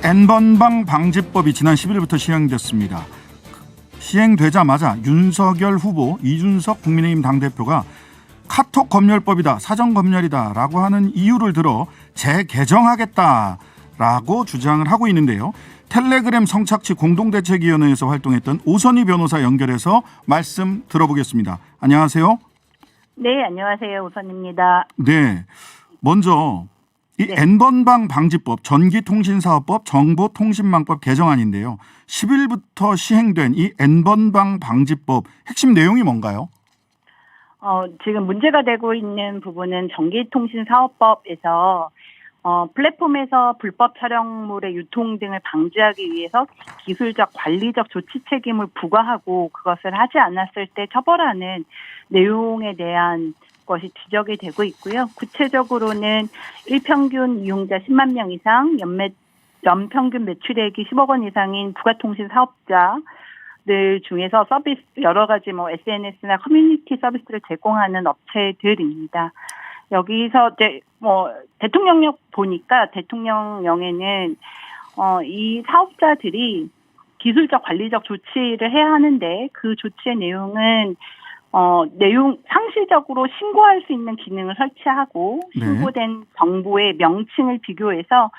N번방 방지법이 지난 10일부터 시행됐습니다. 시행되자마자 윤석열 후보, 이준석 국민의힘 당대표가 카톡 검열법이다, 사전 검열이다 라고 하는 이유를 들어 재개정하겠다라고 주장을 하고 있는데요. 텔레그램 성착취 공동대책위원회에서 활동했던 오선희 변호사 연결해서 말씀 들어보겠습니다. 안녕하세요. 네, 안녕하세요. 오선입니다. 네, 먼저 이 네. N번방 방지법, 전기통신사업법, 정보통신망법 개정안인데요. 10일부터 시행된 이 N번방 방지법 핵심 내용이 뭔가요? 지금 문제가 되고 있는 부분은 전기통신사업법에서 플랫폼에서 불법 촬영물의 유통 등을 방지하기 위해서 기술적, 관리적 조치 책임을 부과하고 그것을 하지 않았을 때 처벌하는 내용에 대한 것이 지적이 되고 있고요. 구체적으로는 일평균 이용자 10만 명 이상, 연평균 매출액이 10억 원 이상인 부가통신 사업자들 중에서 서비스 여러 가지 SNS나 커뮤니티 서비스를 제공하는 업체들입니다. 여기서 이제 대통령령 보니까 대통령령에는 이 사업자들이 기술적 관리적 조치를 해야 하는데 그 조치의 내용은 상시적으로 신고할 수 있는 기능을 설치하고 신고된 정보의 명칭을 비교해서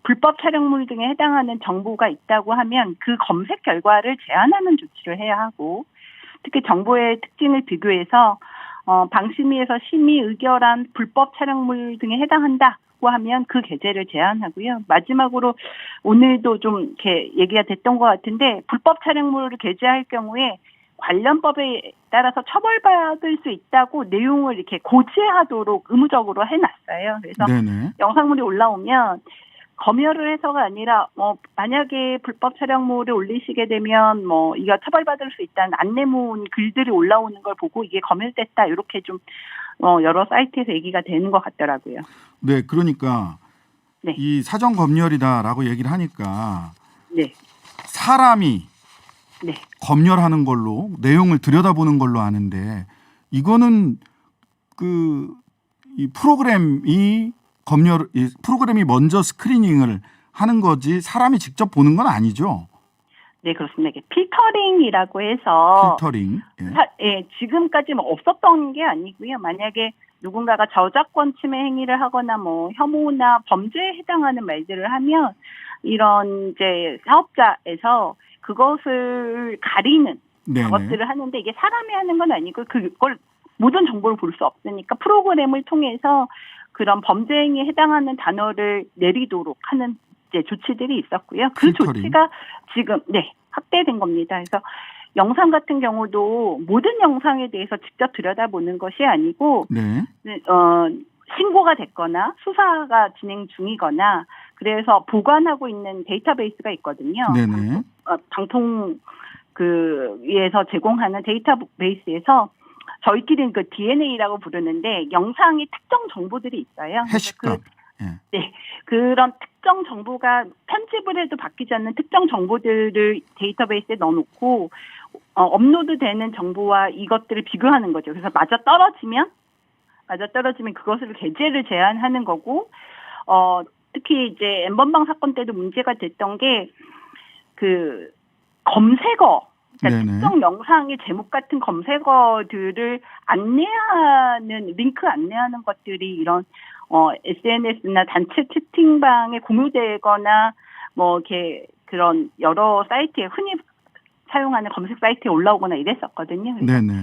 불법 촬영물 등에 해당하는 정보가 있다고 하면 그 검색 결과를 제한하는 조치를 해야 하고 특히 정보의 특징을 비교해서 방심위에서 심의 의결한 불법 촬영물 등에 해당한다고 하면 그 게재를 제한하고요. 마지막으로 오늘도 좀 이렇게 얘기가 됐던 것 같은데 불법 촬영물을 게재할 경우에 관련법에 따라서 처벌받을 수 있다고 내용을 이렇게 고지하도록 의무적으로 해놨어요. 그래서 네네. 영상물이 올라오면 검열을 해서가 아니라 만약에 불법 촬영물을 올리시게 되면 이거 처벌받을 수 있다는 안내문 글들이 올라오는 걸 보고 이게 검열됐다 이렇게 좀 여러 사이트에서 얘기가 되는 것 같더라고요. 네, 그러니까 네. 이 사전 검열이다라고 얘기를 하니까 네. 사람이 네. 검열하는 걸로 내용을 들여다보는 걸로 아는데 이거는 이 프로그램이 먼저 스크리닝을 하는 거지 사람이 직접 보는 건 아니죠? 네, 그렇습니다. 이게 필터링이라고 해서 필터링. 지금까지 없었던 게 아니고요. 만약에 누군가가 저작권 침해 행위를 하거나 혐오나 범죄에 해당하는 말들을 하면 이런 이제 사업자에서 그것을 가리는 작업들을 하는데 이게 사람이 하는 건 아니고 그걸 모든 정보를 볼 수 없으니까 프로그램을 통해서 그런 범죄 행위에 해당하는 단어를 내리도록 하는 이제 조치들이 있었고요. 그 필터링. 조치가 지금 확대된 겁니다. 그래서 영상 같은 경우도 모든 영상에 대해서 직접 들여다보는 것이 아니고 신고가 됐거나 수사가 진행 중이거나 그래서 보관하고 있는 데이터베이스가 있거든요. 네네. 위에서 제공하는 데이터베이스에서 저희끼리는 그 DNA라고 부르는데 영상의 특정 정보들이 있어요. 해시값. 그런 특정 정보가 편집을 해도 바뀌지 않는 특정 정보들을 데이터베이스에 넣어놓고 업로드되는 정보와 이것들을 비교하는 거죠. 그래서 맞아 떨어지면 그것을 게재를 제한하는 거고 특히 이제 N번방 사건 때도 문제가 됐던 게 그 검색어, 그러니까 특정 영상의 제목 같은 검색어들을 링크 안내하는 것들이 이런 SNS나 단체 채팅방에 공유되거나 이렇게 그런 여러 사이트에 흔히 사용하는 검색 사이트에 올라오거나 이랬었거든요.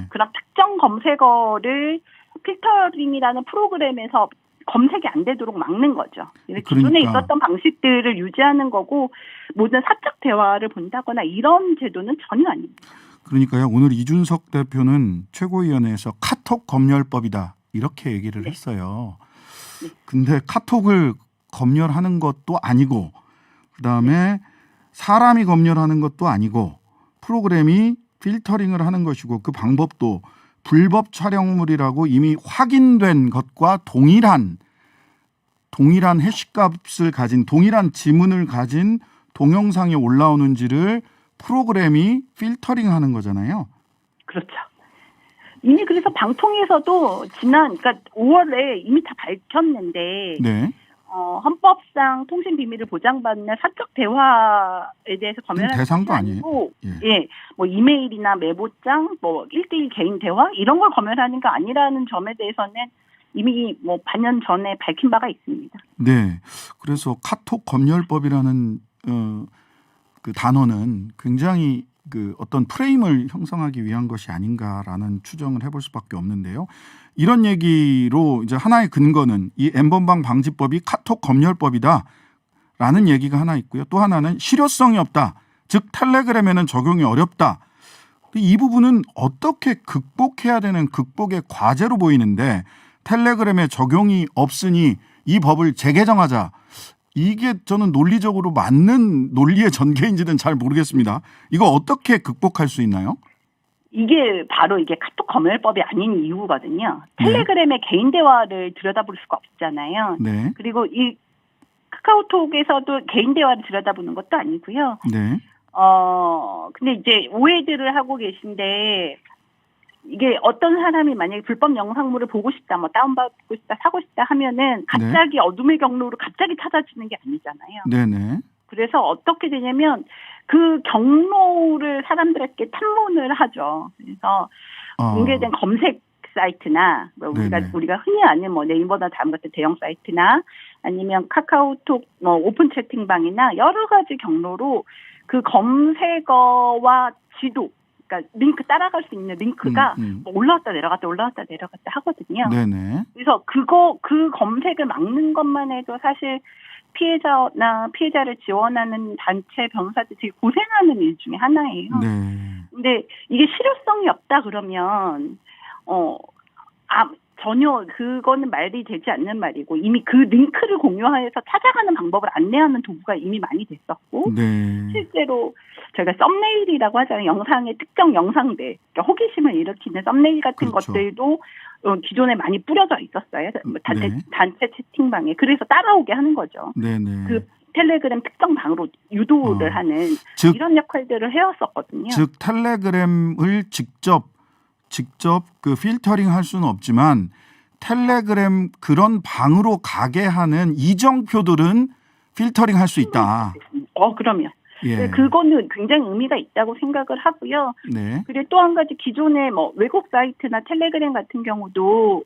그런 특정 검색어를 필터링이라는 프로그램에서 검색이 안 되도록 막는 거죠. 기존에 있었던 방식들을 유지하는 거고 모든 사적 대화를 본다거나 이런 제도는 전혀 아닙니다. 그러니까요. 오늘 이준석 대표는 최고위원회에서 카톡 검열법이다 이렇게 얘기를 했어요. 근데 카톡을 검열하는 것도 아니고 그다음에 사람이 검열하는 것도 아니고 프로그램이 필터링을 하는 것이고 그 방법도 불법 촬영물이라고 이미 확인된 것과 동일한 해시값을 가진 동일한 지문을 가진 동영상이 올라오는지를 프로그램이 필터링하는 거잖아요. 그렇죠. 이미 그래서 방통위에서도 그러니까 5월에 이미 다 밝혔는데 헌법상 통신 비밀을 보장받는 사적 대화에 대해서 검열하는 대상도 것이 아니에요. 아니고, 예. 뭐 이메일이나 메모장, 뭐 1대1 개인 대화 이런 걸 검열하는 게 아니라는 점에 대해서는 이미 뭐 반년 전에 밝힌 바가 있습니다. 네. 그래서 카톡 검열법이라는 그 단어는 굉장히 그 어떤 프레임을 형성하기 위한 것이 아닌가라는 추정을 해볼 수밖에 없는데요. 이런 얘기로 이제 하나의 근거는 이 N번방 방지법이 카톡 검열법이다라는 얘기가 하나 있고요. 또 하나는 실효성이 없다. 즉 텔레그램에는 적용이 어렵다. 이 부분은 어떻게 극복해야 되는 극복의 과제로 보이는데 텔레그램에 적용이 없으니 이 법을 재개정하자. 이게 저는 논리적으로 맞는 논리의 전개인지는 잘 모르겠습니다. 이거 어떻게 극복할 수 있나요? 이게 바로 이게 카톡 검열법이 아닌 이유거든요. 텔레그램의 개인 대화를 들여다볼 수가 없잖아요. 네. 그리고 이 카카오톡에서도 개인 대화를 들여다보는 것도 아니고요. 네. 근데 이제 오해들을 하고 계신데 이게 어떤 사람이 만약에 불법 영상물을 보고 싶다, 뭐 다운받고 싶다, 사고 싶다 하면은 갑자기 어둠의 경로로 갑자기 찾아지는 게 아니잖아요. 네네. 그래서 어떻게 되냐면 그 경로를 사람들에게 탐문을 하죠. 그래서 공개된 검색 사이트나 뭐 우리가 흔히 아는 뭐 네이버나 다음 같은 대형 사이트나 아니면 카카오톡 뭐 오픈 채팅방이나 여러 가지 경로로 그 검색어와 지도, 그러니까 링크 따라갈 수 있는 링크가 뭐 올라왔다 내려갔다 하거든요. 네네. 그래서 그 검색을 막는 것만 해도 사실 피해자나 피해자를 지원하는 단체 변호사들이 되게 고생하는 일 중에 하나예요. 네. 근데 이게 실효성이 없다 그러면 전혀 그거는 말이 되지 않는 말이고 이미 그 링크를 공유해서 찾아가는 방법을 안내하는 도구가 이미 많이 됐었고 네. 실제로 저희가 썸네일이라고 하잖아요. 영상의 특정 영상들, 그러니까 호기심을 일으키는 썸네일 같은 그렇죠. 것들도 기존에 많이 뿌려져 있었어요. 네. 단체 채팅방에. 그래서 따라오게 하는 거죠. 네네. 그 텔레그램 특정 방으로 유도를 하는 이런 역할들을 해왔었거든요. 즉 텔레그램을 직접 그 필터링 할 수는 없지만 텔레그램 그런 방으로 가게 하는 이정표들은 필터링 할 수 있다. 그러면. 예. 그거는 굉장히 의미가 있다고 생각을 하고요. 네. 그리고 또 한 가지 기존의 뭐 외국 사이트나 텔레그램 같은 경우도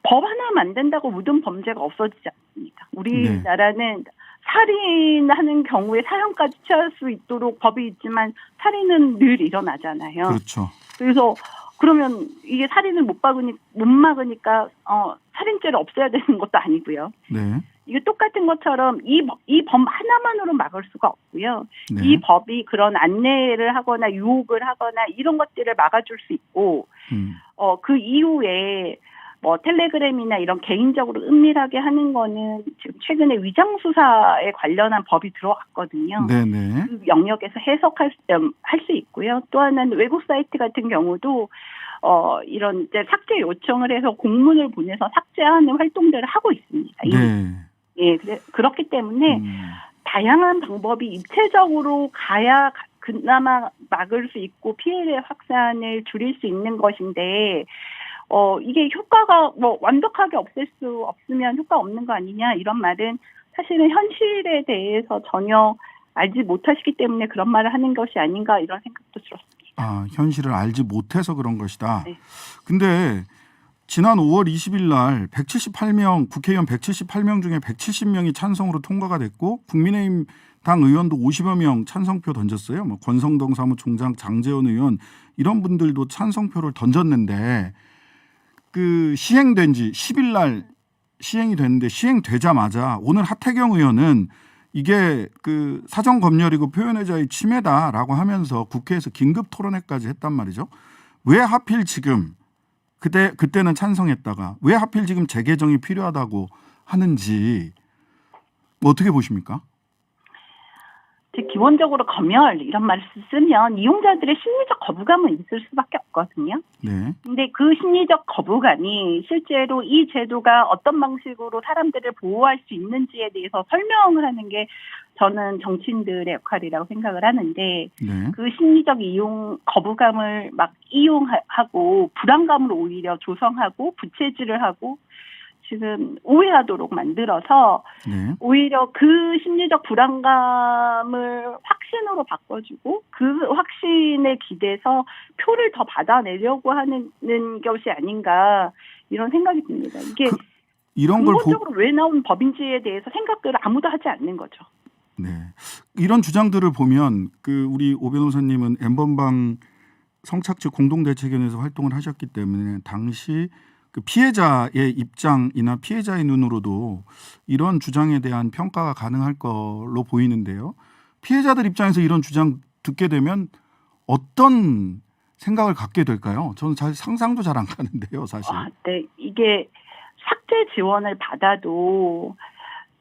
법 하나 만든다고 모든 범죄가 없어지지 않습니다. 우리나라는 살인하는 경우에 사형까지 취할 수 있도록 법이 있지만 살인은 늘 일어나잖아요. 그렇죠. 그래서 그러면 이게 살인을 못 막으니까 살인죄를 없애야 되는 것도 아니고요. 네. 이게 똑같은 것처럼 이 법 하나만으로 막을 수가 없고요. 네. 이 법이 그런 안내를 하거나 유혹을 하거나 이런 것들을 막아줄 수 있고 그 이후에 뭐 텔레그램이나 이런 개인적으로 은밀하게 하는 거는 지금 최근에 위장 수사에 관련한 법이 들어왔거든요. 네네. 그 영역에서 할 수 있고요. 또 하나는 외국 사이트 같은 경우도 이런 이제 삭제 요청을 해서 공문을 보내서 삭제하는 활동들을 하고 있습니다. 네. 예, 그렇기 때문에 다양한 방법이 입체적으로 가야 그나마 막을 수 있고 피해의 확산을 줄일 수 있는 것인데. 이게 효과가 뭐 완벽하게 없앨 수 없으면 효과 없는 거 아니냐 이런 말은 사실은 현실에 대해서 전혀 알지 못하시기 때문에 그런 말을 하는 것이 아닌가 이런 생각도 들었습니다. 현실을 알지 못해서 그런 것이다. 네. 근데 지난 5월 20일 날 178명 국회의원 178명 중에 170명이 찬성으로 통과가 됐고 국민의힘 당 의원도 50여 명 찬성표 던졌어요. 뭐 권성동 사무총장, 장제원 의원 이런 분들도 찬성표를 던졌는데 그 시행된 지 10일 날 시행이 됐는데 시행되자마자 오늘 하태경 의원은 이게 그 사전 검열이고 표현의 자유 침해다라고 하면서 국회에서 긴급 토론회까지 했단 말이죠. 왜 하필 지금 그때는 찬성했다가 왜 하필 지금 재개정이 필요하다고 하는지 어떻게 보십니까? 기본적으로 검열 이런 말을 쓰면 이용자들의 심리적 거부감은 있을 수밖에 없거든요. 네. 근데 그 심리적 거부감이 실제로 이 제도가 어떤 방식으로 사람들을 보호할 수 있는지에 대해서 설명을 하는 게 저는 정치인들의 역할이라고 생각을 하는데 그 심리적 거부감을 막 이용하고 불안감을 오히려 조성하고 부채질을 하고 지금 오해하도록 만들어서 네. 오히려 그 심리적 불안감을 확신으로 바꿔주고 그 확신에 기대서 표를 더 받아내려고 하는 것이 아닌가 이런 생각이 듭니다. 이게 이런 걸 근본적으로 왜 나온 법인지에 대해서 생각들을 아무도 하지 않는 거죠. 네. 이런 주장들을 보면 우리 오 변호사님은 N번방 성착취 공동대책위원회에서 활동을 하셨기 때문에 당시 피해자의 입장이나 피해자의 눈으로도 이런 주장에 대한 평가가 가능할 걸로 보이는데요. 피해자들 입장에서 이런 주장 듣게 되면 어떤 생각을 갖게 될까요? 저는 사실 상상도 잘 안 가는데요, 사실. 네, 이게 삭제 지원을 받아도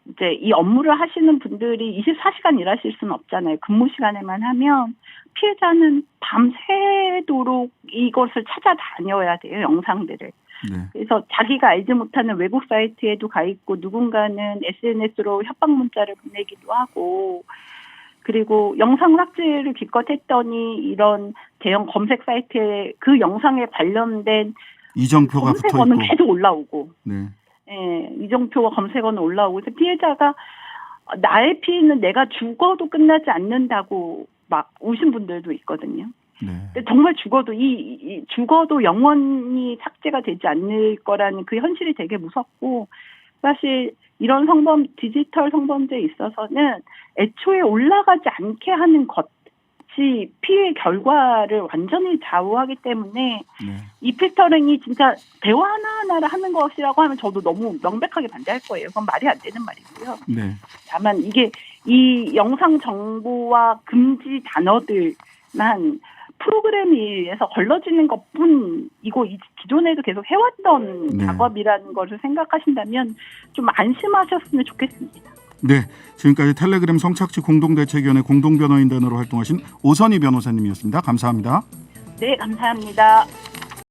이제 이 업무를 하시는 분들이 24시간 일하실 수는 없잖아요. 근무 시간에만 하면 피해자는 밤새도록 이것을 찾아다녀야 돼요, 영상들을. 네. 그래서 자기가 알지 못하는 외국 사이트에도 가 있고 누군가는 SNS로 협박 문자를 보내기도 하고 그리고 영상 삭제를 기껏 했더니 이런 대형 검색 사이트에 그 영상에 관련된 이정표가 붙어 검색어는 있고. 계속 올라오고 네. 예, 이정표와 검색어는 올라오고 그래서 피해자가 나의 피해는 내가 죽어도 끝나지 않는다고 막 우신 분들도 있거든요. 네. 정말 죽어도 죽어도 영원히 삭제가 되지 않을 거라는 그 현실이 되게 무섭고 사실 이런 디지털 성범죄에 있어서는 애초에 올라가지 않게 하는 것이 피해 결과를 완전히 좌우하기 때문에 네. 이 필터링이 진짜 대화 하나하나를 하는 것이라고 하면 저도 너무 명백하게 반대할 거예요. 그건 말이 안 되는 말이고요. 네. 다만 이게 이 영상 정보와 금지 단어들만 프로그램에 의해서 걸러지는 것뿐이고 기존에도 계속 해왔던 네. 작업이라는 것을 생각하신다면 좀 안심하셨으면 좋겠습니다. 네. 지금까지 텔레그램 성착취 공동대책위원회 공동변호인단으로 활동하신 오선희 변호사님이었습니다. 감사합니다. 네, 감사합니다.